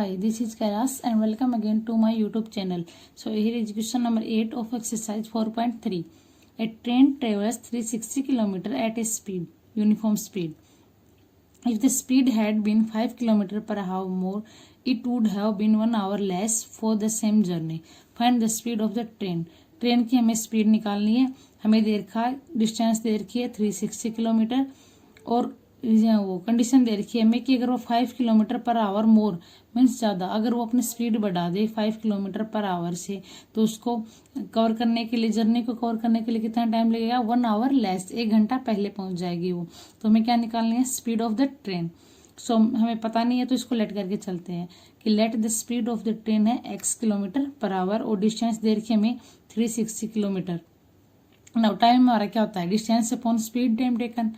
Hi, this is Kailas and welcome again to my YouTube channel. So here is question number 8 of exercise 4.3. A train travels 360 km at a speed, uniform speed. If the speed had been 5 km per hour more, it would have been 1 hour less for the same journey. Find the speed of the train. Train की हमें speed निकालनी है. हमें दे रखा है distance दे रखी है 360 किलोमीटर और वो कंडीशन दे रखी है हमें कि अगर वो 5 किलोमीटर पर आवर मोर मीन्स ज़्यादा अगर वो अपनी स्पीड बढ़ा दे 5 किलोमीटर पर आवर से तो उसको कवर करने के लिए जर्नी को कवर करने के लिए कितना टाइम लगेगा 1 आवर लेस 1 घंटा पहले पहुंच जाएगी वो. तो हमें क्या निकालनी है स्पीड ऑफ द ट्रेन. सो हमें पता नहीं है तो इसको लेट करके चलते हैं कि let the speed of the train है x किलोमीटर पर आवर और डिस्टेंस दे रखी है हमें 360 किलोमीटर. नाउ टाइम हमारा क्या होता है distance upon speed time taken.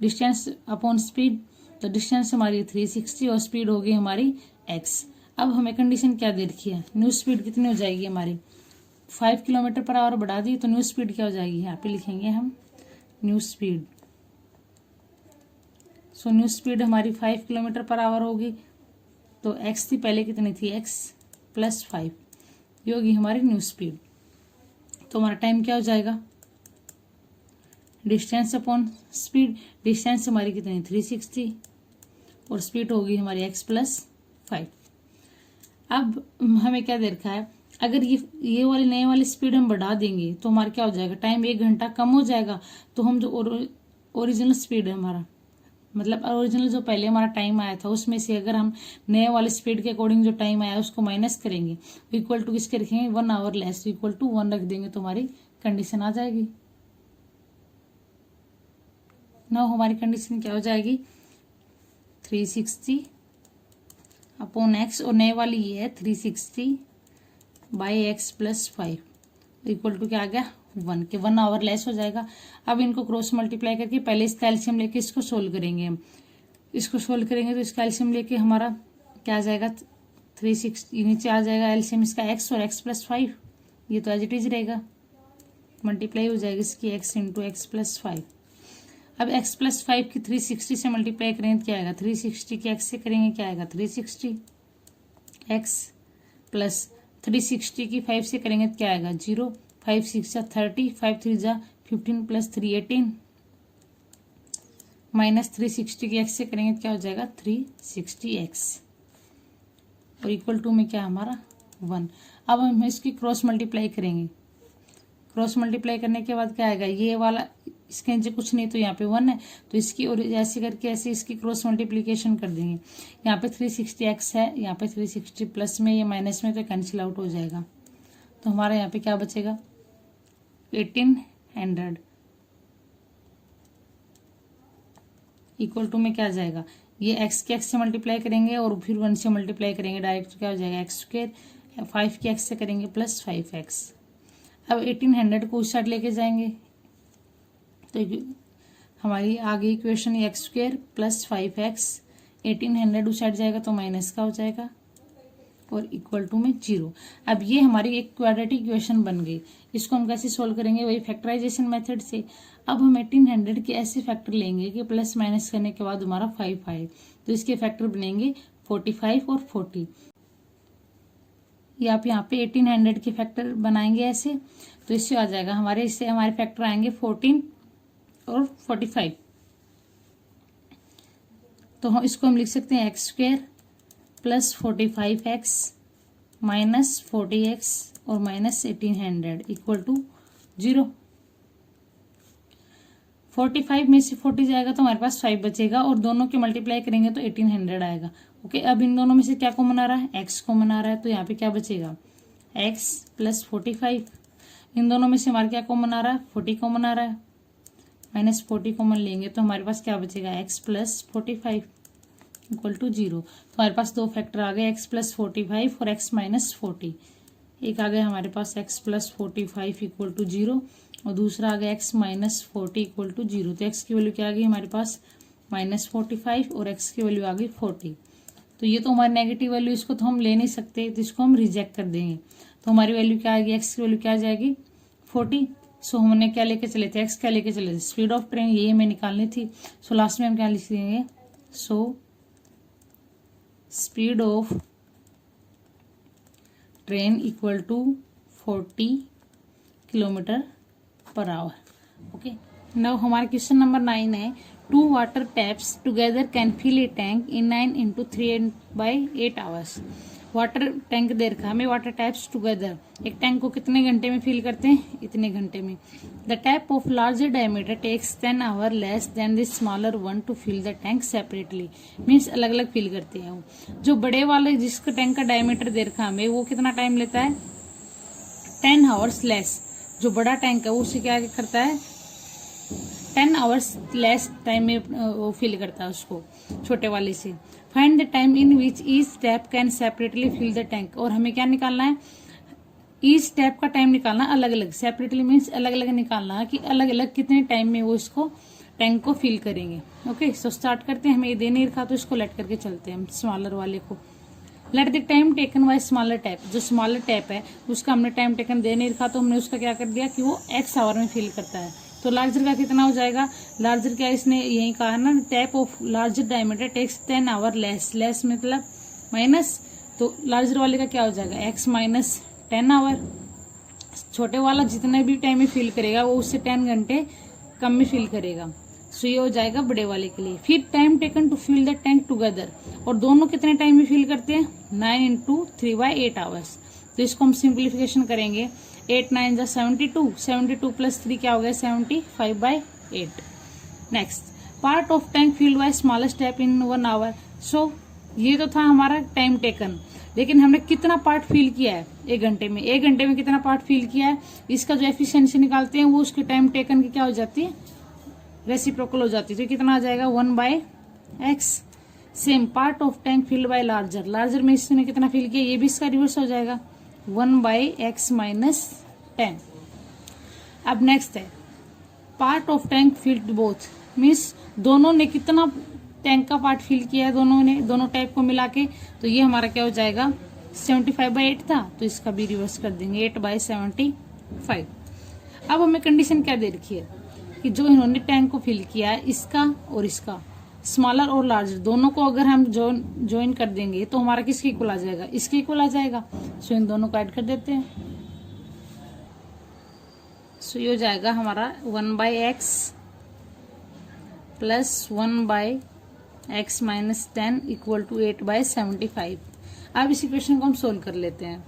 Distance upon speed तो डिस्टेंस हमारी 360 और स्पीड होगी हमारी x. अब हमें कंडीशन क्या दे रखी है न्यू स्पीड कितनी हो जाएगी हमारी 5 किलोमीटर पर आवर बढ़ा दी तो न्यू स्पीड क्या हो जाएगी यहाँ पे लिखेंगे हम new speed. So new speed हमारी 5 किलोमीटर पर आवर होगी तो x थी पहले कितनी थी x प्लस 5 ये होगी हमारी न्यू स्पीड. तो हमारा टाइम क्या हो जाएगा डिस्टेंस अपॉन स्पीड. डिस्टेंस हमारी कितनी 360 और स्पीड होगी हमारी x प्लस 5. अब हमें क्या दे रखा है अगर ये वाली नए वाली स्पीड हम बढ़ा देंगे तो हमारा क्या हो जाएगा टाइम 1 घंटा कम हो जाएगा. तो हम जो ओरिजिनल स्पीड है हमारा मतलब ओरिजिनल जो पहले हमारा टाइम आया था उसमें से अगर हम नए वाली स्पीड के अकॉर्डिंग जो टाइम आया उसको माइनस करेंगे इक्वल टू किसके रखेंगे 1 आवर लेस इक्वल टू 1 रख देंगे तो हमारी कंडीशन आ जाएगी. नाउ हमारी कंडीशन क्या हो जाएगी 360 अपॉन x और नए वाली ये है 360 by x plus 5 equal to क्या आ गया 1 के 1 आवर लेस हो जाएगा. अब इनको क्रॉस मल्टीप्लाई करके पहले इसका एलसीएम लेके इसको सोल्व करेंगे. हम इसको सोल्व करेंगे तो इसका एलसीएम लेके हमारा क्या आ जाएगा 360 नीचे आ जाएगा एलसीएम इसका x और x प्लस 5 ये तो एज इट इज रहेगा मल्टीप्लाई हो जाएगी इसकी x इंटू एक्स प्लस 5. अब x प्लस 5 की 360 से मल्टीप्लाई करेंगे तो क्या आएगा 360 की x से करेंगे क्या आएगा 360 x प्लस 360 की 5 से करेंगे तो क्या आएगा 0 5 6 जा 30 5 3 जा 15 प्लस 3 18 माइनस 360 की x से करेंगे तो क्या हो जाएगा 360x और इक्वल टू में क्या हमारा 1. अब हम इसकी क्रॉस मल्टीप्लाई करेंगे. क्रॉस मल्टीप्लाई करने के बाद क्या आएगा ये वाला इसके नीचे कुछ नहीं तो यहाँ पे 1 है तो इसकी और ऐसे करके ऐसे इसकी क्रॉस मल्टीप्लिकेशन कर देंगे. यहाँ पे 360x है यहाँ पे 360 प्लस में ये माइनस में तो कैंसिल आउट हो जाएगा. तो हमारा यहाँ पे क्या बचेगा 1800 इक्वल टू में क्या आ जाएगा ये x के x से मल्टीप्लाई करेंगे और फिर 1 से मल्टीप्लाई करेंगे डायरेक्ट तो क्या हो जाएगा x स्क्वायर 5 के x से करेंगे प्लस 5x. अब 1800 को उस साइड लेके जाएंगे तो हमारी आगे equation x square plus 5x 1800 उस साइड जाएगा तो माइनस का हो जाएगा और इक्वल टू में 0. अब ये हमारी एक क्वाड्रेटिक इक्वेशन बन गई. इसको हम कैसे सोल्व करेंगे वही फैक्टराइजेशन मेथड से. अब हम 1800 के ऐसे फैक्टर लेंगे कि प्लस माइनस करने के बाद हमारा 5 आए तो इसके फैक्टर बनेंगे 45 और 40. ये आप यहाँ पे 1800 के फैक्टर बनाएंगे ऐसे तो इससे आ जाएगा हमारे इससे हमारे फैक्टर आएंगे 14 और 45. तो इसको हम लिख सकते हैं x square plus 45x minus 40x और माइनस 1800 इक्वल टू 0. 45 में से 40 जाएगा तो हमारे पास 5 बचेगा और दोनों के मल्टीप्लाई करेंगे तो 1800 आएगा. ओके अब इन दोनों में से क्या कॉमन आ रहा है x कॉमन आ रहा है तो यहाँ पे क्या बचेगा x प्लस 45. इन दोनों में से हमारे क्या कॉमन आ रहा है 40 कॉमन आ रहा है माइनस 40 कॉमन लेंगे तो हमारे पास क्या बचेगा x प्लस 45 इक्वल टू 0. तो हमारे पास दो फैक्टर आ गए x प्लस 45 और x माइनस 40. एक आ गया हमारे पास x प्लस 45 इक्वल टू 0 और दूसरा आ गया x माइनस 40 इक्वल टू 0. तो x की वैल्यू क्या आ गई हमारे पास माइनस 45 और x की वैल्यू आ गई 40. तो ये तो हमारी नेगेटिव वैल्यू इसको तो हम ले नहीं सकते तो इसको हम रिजेक्ट कर देंगे. तो हमारी वैल्यू क्या आएगी x की वैल्यू क्या आ जाएगी 40. सो हमने क्या लेके चले थे x क्या लेके चले थे स्पीड ऑफ ट्रेन ये हमें निकालनी थी. सो लास्ट में हम क्या लिख देंगे so speed of train equal to 40 kilometre per hour. Okay, now हमारा क्वेश्चन नंबर 9 है, 2 water taps together can fill a tank in 9 into 3 by 8 hours। Water tank दे रखा हमें, वाटर टैप्स टुगेदर एक टैंक को कितने घंटे में फिल करते हैं, इतने घंटे में। The tap of larger diameter takes 10 hours less than the smaller one to fill the tank separately. Means अलग अलग फिल करते हैं वो। जो बड़े वाले जिसका टैंक का डायमीटर दे रखा हमें, वो कितना टाइम लेता है, 10 hours लेस। जो बड़ा टैंक है वो उसे क्या करता है, 10 hours लेस टाइम में वो फिल करता है उसको, छोटे वाले से। Find the time in which each tap can separately fill the tank. और हमें क्या निकालना है, ईच टैप का टाइम निकालना अलग अलग, सेपरेटली मीन्स अलग अलग निकालना कि अलग अलग कितने टाइम में वो इसको टैंक को फिल करेंगे। ओके, सो स्टार्ट करते हैं। हमें ये दे नहीं रखा तो इसको लेट करके चलते हैं हम स्मॉलर वाले को। Let the time taken by smaller tap. जो स्मॉलर टैप है उसका हमने टाइम टेकन दे नहीं रखा, तो हमने उसका क्या कर दिया कि वो x आवर में फिल करता है। तो लार्जर का कितना हो जाएगा, लार्जर क्या इसने यही कहा ना, tap of larger diameter takes 10 hours less. Less मतलब माइनस, तो लार्जर वाले का क्या हो जाएगा, x माइनस 10 hours। छोटे वाला जितने भी टाइम में फिल करेगा वो उससे 10 घंटे कम में फिल करेगा। सो ये हो जाएगा बड़े वाले के लिए। फिर time taken to fill the tank together, और दोनों कितने टाइम में फिल करते हैं, 9 into 3 by 8 hours। तो इसको हम सिंप्लीफिकेशन करेंगे, 8 9 जा 72, 72 प्लस 3 क्या हो गया, 75 by 8। Next, part of tank filled by smallest step in 1 hour। सो ये तो था हमारा टाइम टेकन, लेकिन हमने कितना पार्ट फिल किया है, 1 घंटे में। 1 घंटे में कितना पार्ट फिल किया है, इसका जो एफिशिएंसी निकालते हैं वो उसके टाइम टेकन की क्या हो जाती है, रेसिप्रोकल हो जाती है। तो कितना आ जाएगा, 1/x। Same part of tank filled by larger, larger में इसने कितना फिल किया, ये भी इसका रिवर्स हो जाएगा, 1/x माइनस 10। अब नेक्स्ट है part of tank field both, means दोनों ने कितना टैंक का पार्ट फिल किया है, दोनों ने, दोनों टाइप को मिला के। तो ये हमारा क्या हो जाएगा, 75/8 था, तो इसका भी रिवर्स कर देंगे, 8/75। अब हमें कंडीशन क्या दे रखी है कि जो इन्होंने टैंक को फिल किया है, इसका और इसका, स्मॉलर और लार्जर, दोनों को अगर हम ज्वाइन कर देंगे तो हमारा किसके इक्वल आ जाएगा, इसके इक्वल आ जाएगा। सो इन दोनों को ऐड कर देते हैं। सो ये हो जाएगा हमारा 1/x plus 1/x minus 10 equal to 8/75। अब इस इक्वेशन को हम सोल्व कर लेते हैं।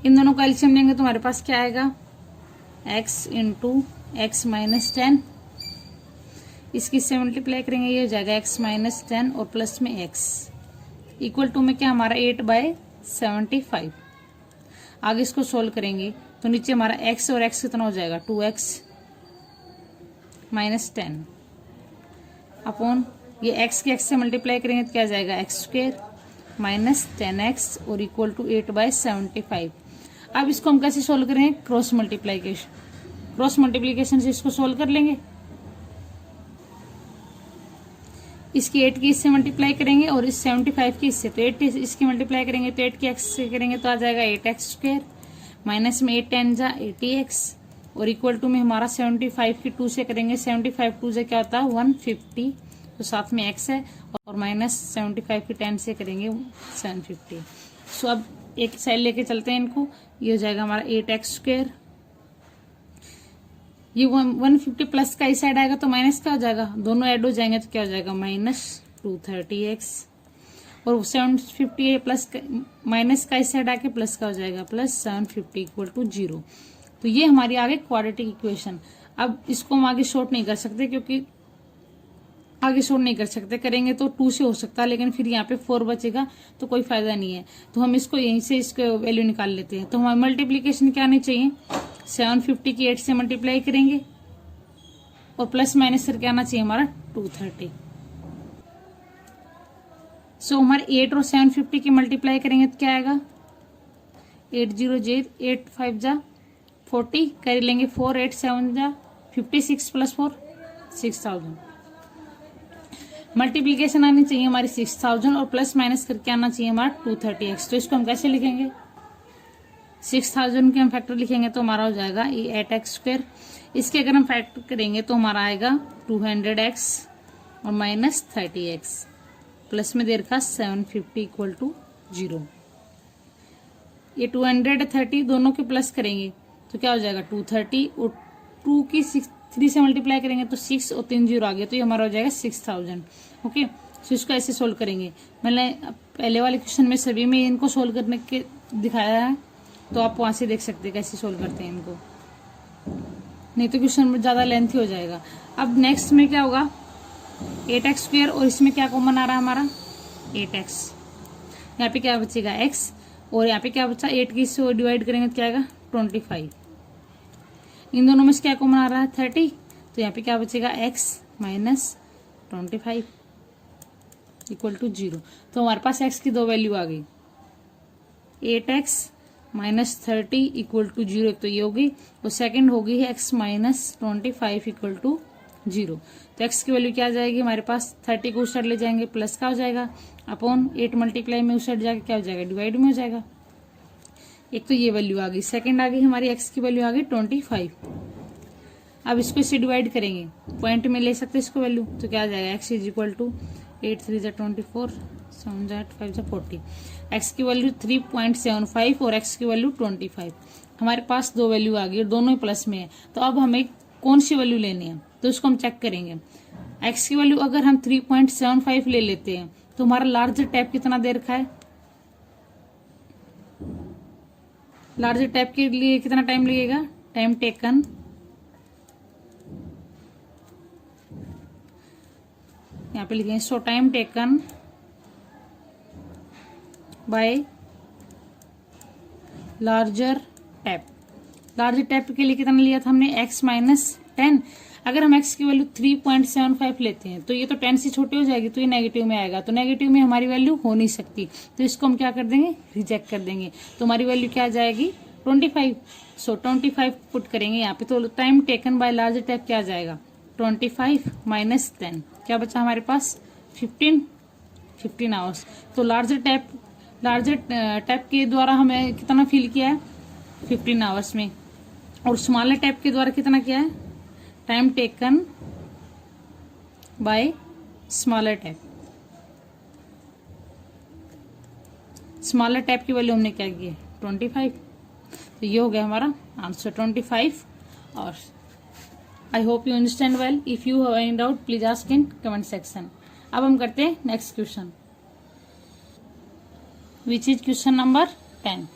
इन दोनों का एलसीएम लेंगे तो हमारे पास क्या आएगा, x इंटू x माइनस 10, इसकी से मल्टीप्लाई करेंगे, ये हो जाएगा x माइनस 10 और प्लस में x इक्वल टू में क्या हमारा 8/75। आगे इसको सोल्व करेंगे तो नीचे हमारा x और x कितना हो जाएगा, 2x माइनस 10 अपॉन ये x के x से मल्टीप्लाई करेंगे तो क्या जाएगा, x² माइनस 10x और इक्वल टू 8/75। अब इसको हम कैसे सोल्व करेंगे, क्रॉस मल्टीप्लीकेशन से इसको सोल्व कर लेंगे। इसकी 8 की इससे मल्टीप्लाई करेंगे और इस 75 की इससे, तो 8 इसकी मल्टीप्लाई करेंगे तो 8 की x से करेंगे तो आ जाएगा 8x² माइनस में 8 10 जा 80x और इक्वल टू में हमारा 75 की 2 से करेंगे, 75 2 से क्या होता है 150, तो साथ में x है, और माइनस 75 की 10 से करेंगे 750। सो अब एक साइड लेके चलते हैं इनको, ये हो जाएगा हमारा 8x², ये 150 प्लस का इस साइड आएगा तो माइनस का हो जाएगा, दोनों ऐड हो जाएंगे तो क्या हो जाएगा माइनस 230x, और 750 प्लस माइनस का इस साइड आके प्लस का हो जाएगा प्लस 750 इक्वल टू 0। तो ये हमारी आगे क्वाड्रेटिक इक्वेशन। अब इसको हम आगे शॉर्ट नहीं कर सकते, क्योंकि आगे शॉर्ट नहीं कर सकते, करेंगे तो 2 से हो सकता है, लेकिन फिर यहाँ पे 4 बचेगा तो कोई फायदा नहीं है। तो हम इसको यहीं से इसको वैल्यू निकाल लेते हैं। तो हमारी मल्टीप्लीकेशन क्या आनी चाहिए, 750 की 8 से मल्टीप्लाई करेंगे और प्लस माइनस करके आना चाहिए हमारा 230। सो हमारे 8 और 750 की मल्टीप्लाई करेंगे तो क्या आएगा, 8 0 0 8 5 जा 40, कर लेंगे 4 8 7 जा 56 प्लस 4 6000। मल्टीप्लीकेशन आनी चाहिए हमारी 6000 और प्लस माइनस करके आना चाहिए हमारा 230x। तो इसको हम कैसे लिखेंगे, 6000 के हम फैक्टर लिखेंगे तो हमारा हो जाएगा ये 8x²। इसके अगर हम फैक्टर करेंगे तो हमारा आएगा 200x और माइनस 30x प्लस में दे रखा 750 इक्वल टू 0। ये 230 दोनों के प्लस करेंगे तो क्या हो जाएगा 230 और 2 की 3 से मल्टीप्लाई करेंगे तो 6 और 3 जीरो आ गया तो ये हमारा हो जाएगा 6000। ओके, तो इसको ऐसे सोल्व करेंगे। मैंने पहले वाले क्वेश्चन में सभी में इनको सोल्व करने के दिखाया है, तो आप वहां से देख सकते हैं कैसे सोल्व करते हैं इनको, नहीं तो क्वेश्चन ज्यादा लेंथी हो जाएगा। अब नेक्स्ट में क्या होगा 8x² और इसमें क्या कॉमन आ रहा है हमारा 8x, यहाँ पे क्या बचेगा x और यहाँ पे क्या बचा 8 की इससे डिवाइड करेंगे तो क्या आएगा 25। इन दोनों में से क्या कॉमन आ रहा है 30, तो यहाँ पे क्या बचेगा x माइनस 25 इक्वल टू 0। तो हमारे पास x की दो वैल्यू आ गई 8x माइनस 30 इक्वल टू 0, तो ये होगी और सेकंड होगी x माइनस 25 इक्वल टू 0। तो x की वैल्यू क्या आ जाएगी हमारे पास 30 को उस साइड ले जाएंगे प्लस का हो जाएगा अपॉन 8 मल्टीप्लाई में उस साइड जाके क्या हो जाएगा डिवाइड में हो जाएगा। एक तो ये वैल्यू आ गई, सेकंड आ गई हमारी x की वैल्यू आ गई 25। अब इसको इससे डिवाइड करेंगे, पॉइंट में ले सकते इसको वैल्यू, तो क्या आ जाएगा x इज इक्वल टू 8 3 जा 24 7 जा 8 5 जा 40। x की वैल्यू 3.75 और x की वैल्यू 25। हमारे पास दो वैल्यू आ गई और दोनों ही प्लस में है, तो अब हमें कौन सी वैल्यू लेनी है तो उसको हम चेक करेंगे। x की वैल्यू अगर हम 3.75 ले लेते हैं तो हमारा लार्ज टैप कितना दे रखा है, लार्ज टैप के लिए कितना टाइम लगेगा, टाइम टेकन यहाँ पे लिखेंगे सो time taken by larger tap. Larger tap के लिए कितना लिया था हमने x माइनस 10। अगर हम x की वैल्यू 3.75 लेते हैं तो ये तो 10 से छोटी हो जाएगी, तो ये नेगेटिव में आएगा, तो नेगेटिव में हमारी वैल्यू हो नहीं सकती, तो इसको हम क्या कर देंगे रिजेक्ट कर देंगे। तो हमारी वैल्यू क्या आ जाएगी 25। सो 25 पुट करेंगे यहाँ पे, तो time taken by larger tap क्या आ जाएगा 25 माइनस 10, क्या बचा हमारे पास 15 आवर्स। तो लार्जर टैप के द्वारा हमें कितना फिल किया है 15 आवर्स में, और स्मॉलर टैप के द्वारा कितना किया है time taken by smaller tap. Smaller tap की वैल्यू हमने क्या की है 25, तो ये हो गया हमारा answer 25 hours. I hope you understand well. If you have any doubt please ask in comment section. अब हम करते हैं next question which is question number 10।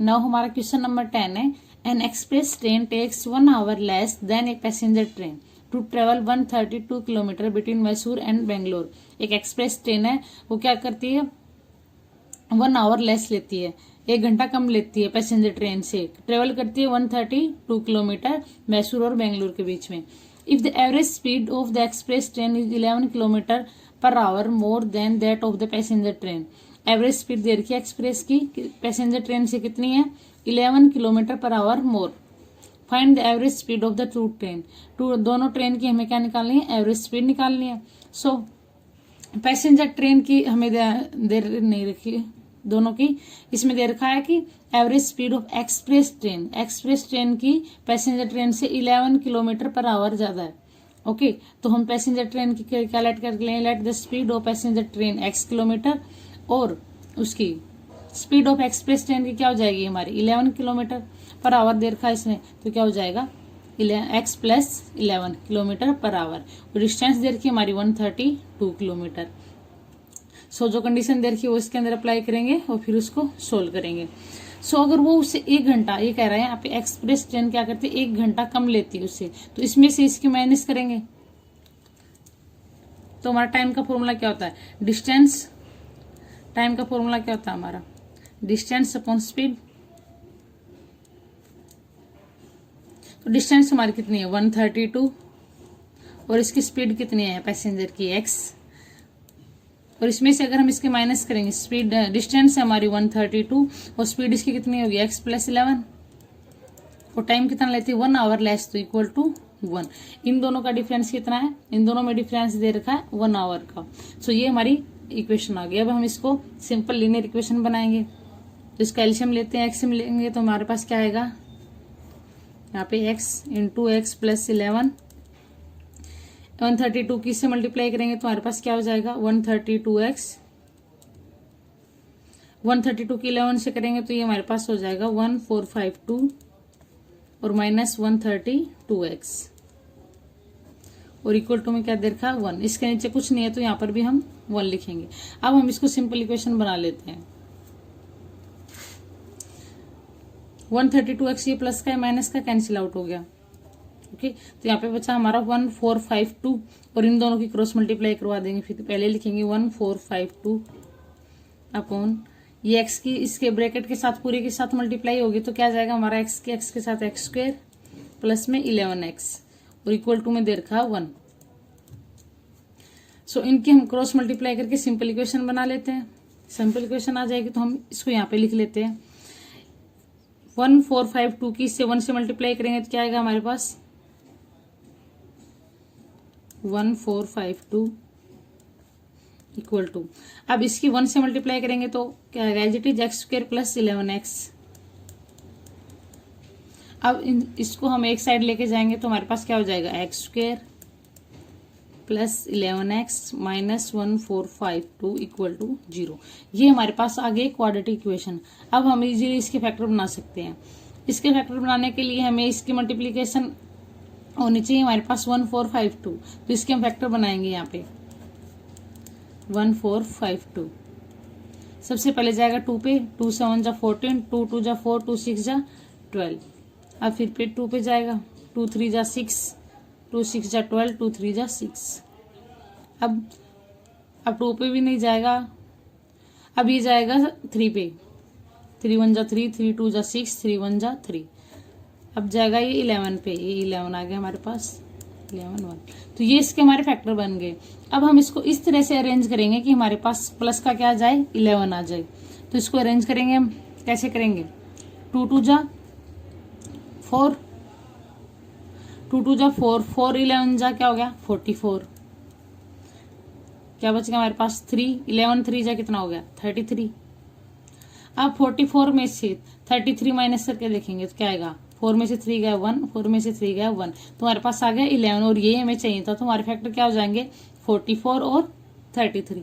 Now हमारा क्वेश्चन नंबर 10 है an express train takes 1 hour less than a passenger train to travel 132 kilometre between Mysore and Bangalore. एक express train है, वो क्या करती है 1 आवर लेस लेती है, 1 घंटा कम लेती है पैसेंजर ट्रेन से, ट्रेवल करती है 132 किलोमीटर मैसूर और बेंगलोर के बीच में। If the average speed of the express train is 11 kilometre per hour more than that of the passenger train. Average speed दे रखी है एक्सप्रेस की पैसेंजर ट्रेन से कितनी है 11 kilometre per hour more. Find the average speed of the to train. दोनों train की हमें क्या निकालनी है एवरेज स्पीड निकालनी है। सो पैसेंजर ट्रेन की हमें दे नहीं रखी दोनों की, इसमें दे रखा है कि average speed of express train की पैसेंजर ट्रेन से 11 किलोमीटर पर आवर ज्यादा है। ओके, तो हम पैसेंजर ट्रेन की कैलकुलेट कर लें, let the speed of passenger train x kilometre और उसकी स्पीड ऑफ एक्सप्रेस ट्रेन की क्या हो जाएगी हमारी 11 किलोमीटर पर आवर दे रखा है इसने, तो क्या हो जाएगा x plus 11 kilometre per hour. Distance दे रखी हमारी 132 किलोमीटर। सो जो कंडीशन दे रखी है वो इसके अंदर अप्लाई करेंगे और फिर उसको सोल्व करेंगे। सो अगर वो उससे 1 घंटा, ये कह रहे हैं यहाँ पे एक्सप्रेस ट्रेन क्या करती है 1 घंटा कम लेती है उससे, तो इसमें से इसकी माइनस करेंगे तो हमारा टाइम का फॉर्मूला क्या होता है डिस्टेंस। टाइम का फॉर्मूला क्या होता है हमारा डिस्टेंस अपॉन स्पीड। तो डिस्टेंस हमारी कितनी है 132 और इसकी स्पीड कितनी है पैसेंजर की x, और इसमें से अगर हम इसके माइनस करेंगे स्पीड डिस्टेंस है हमारी 132 और स्पीड इसकी कितनी होगी x प्लस 11 और टाइम कितना लेती है 1 आवर लेस, तो इक्वल टू 1। इन दोनों का डिफरेंस कितना है, इन दोनों में डिफरेंस दे रखा है 1 आवर का। सो ये हमारी इक्वेशन आ गई। अब हम इसको सिंपल लीनियर इक्वेशन बनाएंगे, तो इसका एलसीएम लेते हैं, एक्सएम लेंगे तो हमारे पास क्या आएगा यहाँ पे x इंटू एक्स प्लस 11 132 किससे मल्टीप्लाई करेंगे तो हमारे पास क्या हो जाएगा 132x 132 की 11 से करेंगे तो ये हमारे पास हो जाएगा 1452 और माइनस 132x और इक्वल टू में क्या दे रखा है 1। इसके नीचे कुछ नहीं है तो यहाँ पर भी हम 1 लिखेंगे। अब हम इसको सिंपल इक्वेशन बना लेते हैं। 132x ये प्लस का है माइनस का कैंसिल आउट हो गया। ओके, तो यहाँ पे बचा हमारा 1452 और इन दोनों की क्रॉस मल्टीप्लाई करवा देंगे। फिर पहले लिखेंगे 1452 अपॉन ये x की इसके ब्रैकेट के साथ पूरे के साथ मल्टीप्लाई होगी तो क्या आ जाएगा हमारा x के साथ x स्क्वायर प्लस में 11x और इक्वल टू में दे रखा 1। सो इनकी हम क्रॉस मल्टीप्लाई करके सिंपल इक्वेशन बना लेते हैं। सिंपल इक्वेशन आ जाएगी तो हम इसको यहाँ पे लिख लेते हैं। 1452 की इससे 1 से मल्टीप्लाई करेंगे तो क्या आएगा हमारे पास 1452 इक्वल टू, अब इसकी 1 से मल्टीप्लाई करेंगे तो क्या आएगा as it is x square plus 11x। अब इसको हम एक साइड लेके जाएंगे तो हमारे पास क्या हो जाएगा x square plus 11x minus 1452 equal to 0। ये हमारे पास आ गई क्वाड्रेटिक इक्वेशन। अब हम इजीली इसके फैक्टर बना सकते हैं। इसके फैक्टर बनाने के लिए हमें इसकी मल्टीप्लीकेशन होनी चाहिए हमारे पास 1452, तो इसके हम फैक्टर बनाएंगे यहाँ पे 1452। सबसे पहले जाएगा 2 पे, 2 से 1 जा 14, 2 2 जा 4, 2 6 जा 12। अब फिर पे 2 पे जाएगा 2 3 जा 6, 2 6 जा 12, 2 3 जा 6। अब 2 पे भी नहीं जाएगा। अब ये जाएगा 3 पे, 3 1 जा 3, 3 2 जा 6, 3 1 जा 3। अब जाएगा ये 11 पे, ये 11 आ गया हमारे पास 11 1। तो ये इसके हमारे फैक्टर बन गए। अब हम इसको इस तरह से अरेंज करेंगे कि हमारे पास प्लस का क्या आ जाए 11 आ जाए। तो इसको अरेंज करेंगे हम कैसे करेंगे 2 2 जा 4, 2 2 जा 4, 4 11 जा क्या हो गया 44। क्या बच गया हमारे पास 3, 11 3 जा कितना हो गया 33। अब 44 में से 33 माइनस करके देखेंगे तो क्या आएगा 4 में से 3 गया 1, 4 में से 3 गया 1, तुम्हारे पास आ गया 11 और ये हमें चाहिए था। तुम्हारे फैक्टर क्या हो जाएंगे 44 और 33।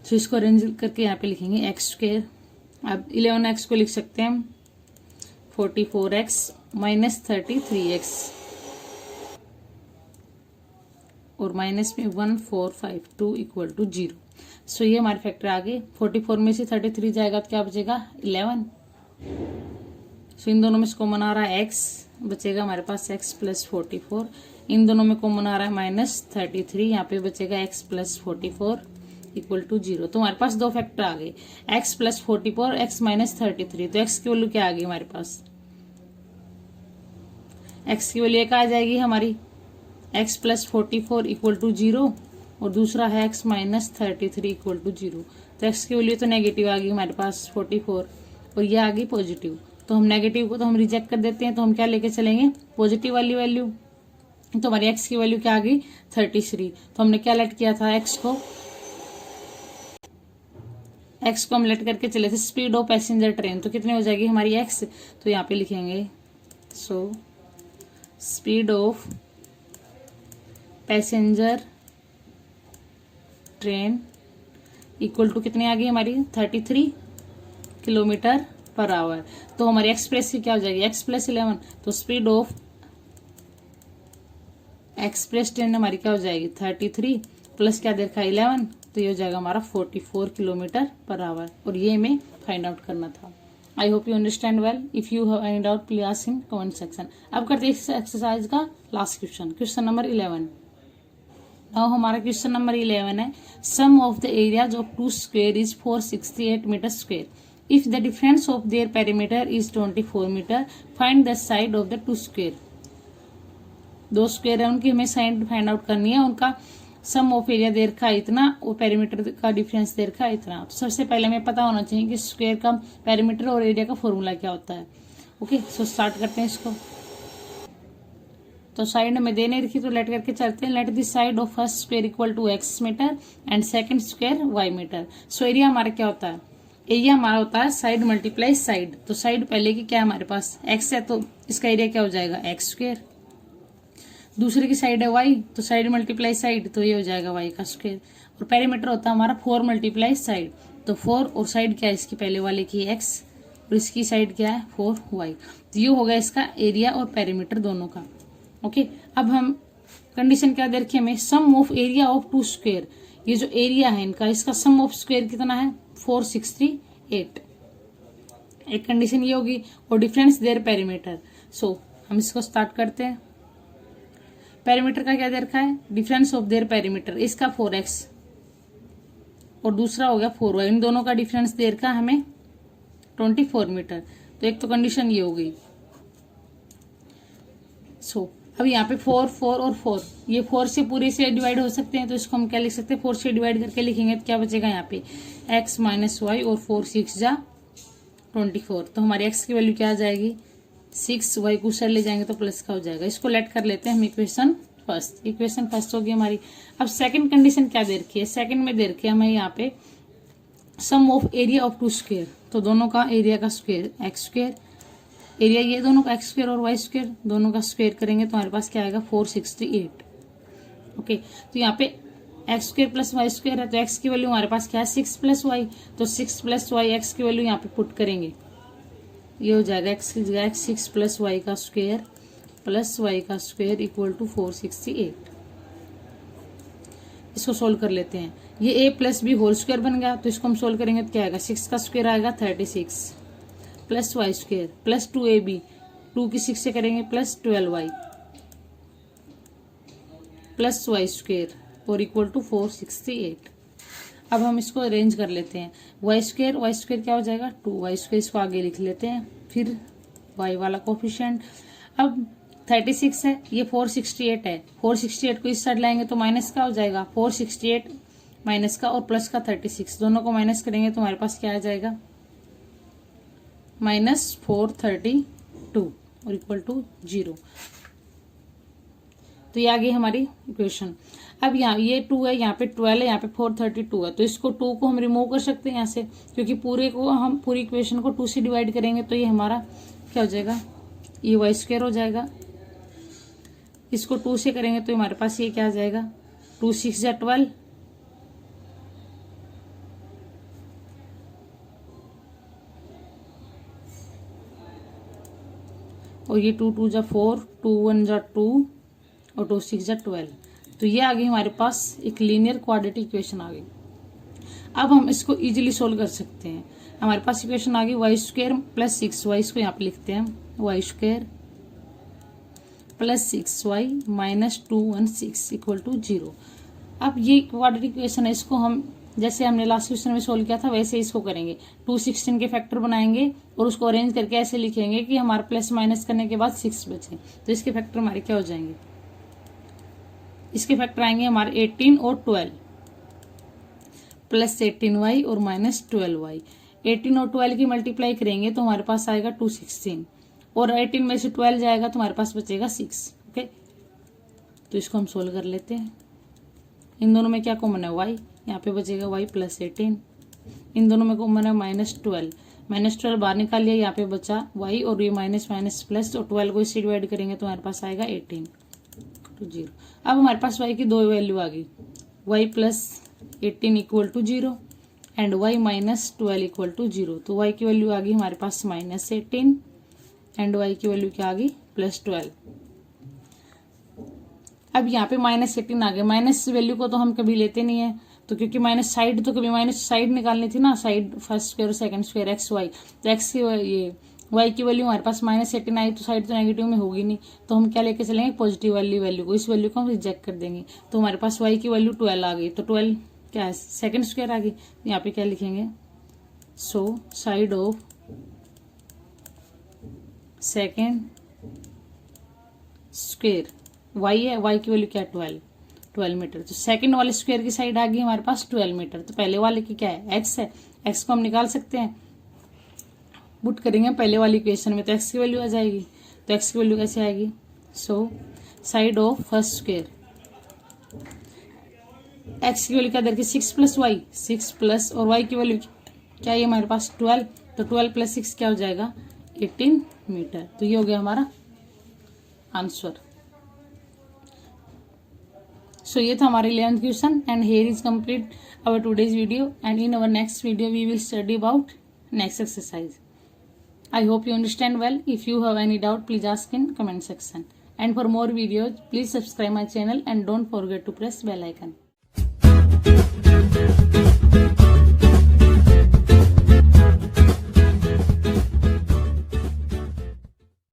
तो इसको अरेंज करके यहाँ पे लिखेंगे एक्स स्क्वायर। अब 11x को लिख सकते हैं हम 44x माइनस 33x और माइनस में 1452 इक्वल टू 0। सो ये हमारे फैक्टर आ गए। 44 में से 33 जाएगा तो क्या बचेगा 11। सो इन दोनों में से कॉमन आ रहा है x, बचेगा हमारे पास x प्लस 44। इन दोनों में कॉमन आ रहा है माइनस 33, यहाँ पे बचेगा x प्लस 44 इक्वल टू 0। तो हमारे पास दो फैक्टर आ गए x प्लस 44, x माइनस 33। तो x की वैल्यू क्या आ गई हमारे पास x की वैल्यू एक आ जाएगी हमारी x प्लस 44 इक्वल टू 0 और दूसरा है x माइनस 33 इक्वल टू 0। तो x की वैल्यू तो नेगेटिव आ गई हमारे पास 44 और ये आ गई पॉजिटिव। तो हम नेगेटिव को तो हम रिजेक्ट कर देते हैं, तो हम क्या लेके चलेंगे पॉजिटिव वाली वैल्यू। तो हमारी x की वैल्यू क्या आ गई 33। तो हमने क्या लेट किया था x को हम लेट करके चले थे स्पीड ऑफ पैसेंजर ट्रेन। तो कितनी हो जाएगी हमारी x, तो यहाँ पे लिखेंगे so speed of passenger train equal to कितनी आ गई हमारी 33 किलोमीटर पर आवर। तो हमारी एक्सप्रेस की क्या हो जाएगी x प्लस 11। तो स्पीड ऑफ एक्सप्रेस ट्रेन हमारी क्या हो जाएगी 33 प्लस क्या देखा 11, तो ये हो जाएगा हमारा 44 किलोमीटर पर आवर। और ये हमें फाइंड आउट करना था। I hope you understand well. If you have any doubt please ask in comment section. अब करते हैं इस एक्सरसाइज का last question, question number 11। Now हमारा क्वेश्चन नंबर 11 है sum of the areas of two square is 468 metre square. If the difference of their perimeter is 24 metre find the side of the two square. दो square है उनकी हमें side find out करनी है, उनका सम of area दे रखा है इतना और पेरीमीटर का डिफरेंस दे रखा है इतना। तो सबसे पहले हमें पता होना चाहिए कि स्क्वायर का पेरीमीटर और एरिया का फॉर्मूला क्या होता है। ओके, सो स्टार्ट करते हैं इसको। तो साइड में दे नहीं रखी तो लेट करके चलते हैं। Let this side of first square equal to x metre and second square y metre. So area हमारा क्या होता है, एरिया हमारा होता है साइड मल्टीप्लाई साइड। तो साइड पहले की क्या है हमारे पास x है, तो इसका एरिया क्या हो जाएगा x स्क्वायर। दूसरे की साइड है y, तो साइड मल्टीप्लाई साइड, तो ये हो जाएगा y का स्क्वायर। और पेरीमीटर होता है हमारा 4 मल्टीप्लाई साइड, तो 4 और साइड क्या है इसकी पहले वाले की x और इसकी साइड क्या है 4y। तो ये हो गया इसका एरिया और पेरीमीटर दोनों का। ओके, अब हम कंडीशन क्या दे रखी है हमें, sum of area of two square. ये जो एरिया है इनका, इसका सम ऑफ स्क्वायर कितना है 4638। एक कंडीशन ये होगी, और डिफरेंस देयर पेरीमीटर। सो हम इसको स्टार्ट करते हैं। पेरीमीटर का क्या दे रखा है, डिफरेंस ऑफ देयर पेरीमीटर, इसका 4x और दूसरा हो गया 4y। इन दोनों का डिफरेंस दे रखा हमें 24 मीटर। तो एक तो कंडीशन ये हो गई। सो अब यहाँ पे 4 4 और 4, ये 4 से पूरे से डिवाइड हो सकते हैं, तो इसको हम क्या लिख सकते हैं 4 से डिवाइड करके लिखेंगे तो क्या बचेगा यहाँ पे x माइनस वाई और 4 6 जा 24। तो हमारी x की वैल्यू क्या आ जाएगी 6, y को साइड ले जाएंगे तो प्लस का हो जाएगा। इसको लेट कर लेते हैं हम इक्वेशन फर्स्ट होगी हमारी। अब सेकंड कंडीशन क्या दे रखी है, सेकंड में दे रखी है हमें यहाँ पे sum of area of two square. तो दोनों का एरिया का स्क्वायर एक्स स्क्वायर, एरिया ये दोनों का एक्स स्क्वायर और वाई स्क्वायर, दोनों का स्क्वायर करेंगे तो हमारे पास क्या आएगा 468। ओके, तो यहाँ पे x square plus y square है, तो एक्स की वैल्यू हमारे पास क्या है 6 प्लस वाई। तो 6 प्लस वाई एक्स की वैल्यू यहाँ पे पुट करेंगे, ये हो जाएगा एक्स की जगह 6 प्लस वाई का स्क्वायर प्लस वाई का स्क्वायर इक्वल टू 468। इसको सोल्व कर लेते हैं। ये a plus b whole square बन गया, तो इसको हम सोल्व करेंगे तो क्या आएगा 6 का स्क्वायर आएगा 36 plus y square plus 2ab, 2 की 6 से करेंगे plus 12y plus y square और इक्वल टू 468। अब हम इसको अरेंज कर लेते हैं। वाई स्क्वायर क्या हो जाएगा 2y स्क्वायर, इसको आगे लिख लेते हैं, फिर y वाला कोफिशिएंट। अब 36 है, ये 468 है, 468 को इस साइड लाएंगे तो माइनस का हो जाएगा 468 माइनस का और प्लस का 36, दोनों को माइनस करेंगे तो हमारे पास क्या आ जाएगा -432 और इक्वल टू 0। तो ये आ गई हमारी इक्वेशन। अब यहाँ ये 2 है, यहाँ पे 12 है, यहाँ पे 432 है, तो इसको 2 को हम रिमूव कर सकते हैं यहाँ से, क्योंकि पूरी इक्वेशन को 2 से डिवाइड करेंगे तो ये हमारा क्या हो जाएगा, ये वाई स्क्वायर हो जाएगा। इसको 2 से करेंगे तो हमारे पास ये क्या आ जाएगा 2 6 जा 12 और ये 2 2 जा 4, 2 1 जा 2 और 2 6 जा 12। तो ये आ गई हमारे पास एक लीनियर क्वाड्रेटिक इक्वेशन आ गई। अब हम इसको इजीली सोल्व कर सकते हैं। हमारे पास इक्वेशन आ गई वाई स्क्वायर प्लस 6y, इसको यहाँ पे लिखते हैं y square plus 6y minus 216 equal to 0। अब ये क्वाड्रेटिक इक्वेशन है, इसको हम जैसे हमने लास्ट क्वेश्चन में सोल्व किया था वैसे इसको करेंगे। 216 के फैक्टर बनाएंगे और उसको अरेंज करके ऐसे लिखेंगे कि हमारा प्लस माइनस करने के बाद 6 बचे, तो इसके फैक्टर हमारे क्या हो जाएंगे, इसके फैक्टर आएंगे हमारे 18 और 12 प्लस 18y और माइनस 12y। 18 और 12 की मल्टीप्लाई करेंगे तो हमारे पास आएगा 216 और 18 में से 12 जाएगा तो हमारे पास बचेगा 6। ओके, तो इसको हम सोल्व कर लेते हैं। इन दोनों में क्या कॉमन है y, यहाँ पे बचेगा y प्लस 18। इन दोनों में कॉमन है -12 बाहर निकाल लिया, यहाँ पे बचा y और ये माइनस माइनस प्लस, तो 12 को इससे डिवाइड करेंगे तो हमारे पास आएगा 18 टू 0। अब हमारे पास y की दो वैल्यू आ गई, y plus 18 equal to 0 and y minus 12 equal to 0। तो y की वैल्यू आ गई हमारे पास -18 एंड y की वैल्यू क्या आ गई +12। अब यहाँ पे -18 आ गए, माइनस वैल्यू को तो हम कभी लेते नहीं है, तो क्योंकि माइनस साइड तो कभी माइनस साइड निकालनी थी ना, साइड फर्स्ट स्क्वायर और सेकंड स्क्वायर एक्स वाई, तो एक्स की ये y की वैल्यू हमारे पास -18 आई, तो साइड तो नेगेटिव में होगी नहीं, तो हम क्या लेके चलेंगे पॉजिटिव वाली वैल्यू को, इस वैल्यू को हम रिजेक्ट कर देंगे। तो हमारे पास y की वैल्यू 12 आ गई, तो 12 क्या है सेकंड स्क्वायर आ गई, यहाँ पे क्या लिखेंगे so side of second square y है, y की वैल्यू क्या है 12 मीटर, तो सेकंड वाले स्क्वायर की साइड आ गई हमारे पास 12 मीटर। तो पहले वाले की क्या है x है, x को हम निकाल सकते हैं, पुट करेंगे पहले वाली इक्वेशन में तो x की वैल्यू आ जाएगी। तो x की वैल्यू कैसे आएगी, so side of first square, x की वैल्यू क्या दे रखी 6 प्लस वाई, 6 प्लस और y की वैल्यू क्या है हमारे पास 12, तो 12 प्लस 6 क्या हो जाएगा 18 मीटर। तो ये हो गया हमारा आंसर। सो ये था हमारा 11th question and here is complete our today's video, and in our next video we will study about next exercise. I hope you understand well. If you have any doubt, please ask in comment section. And for more videos, please subscribe my channel and don't forget to press bell icon.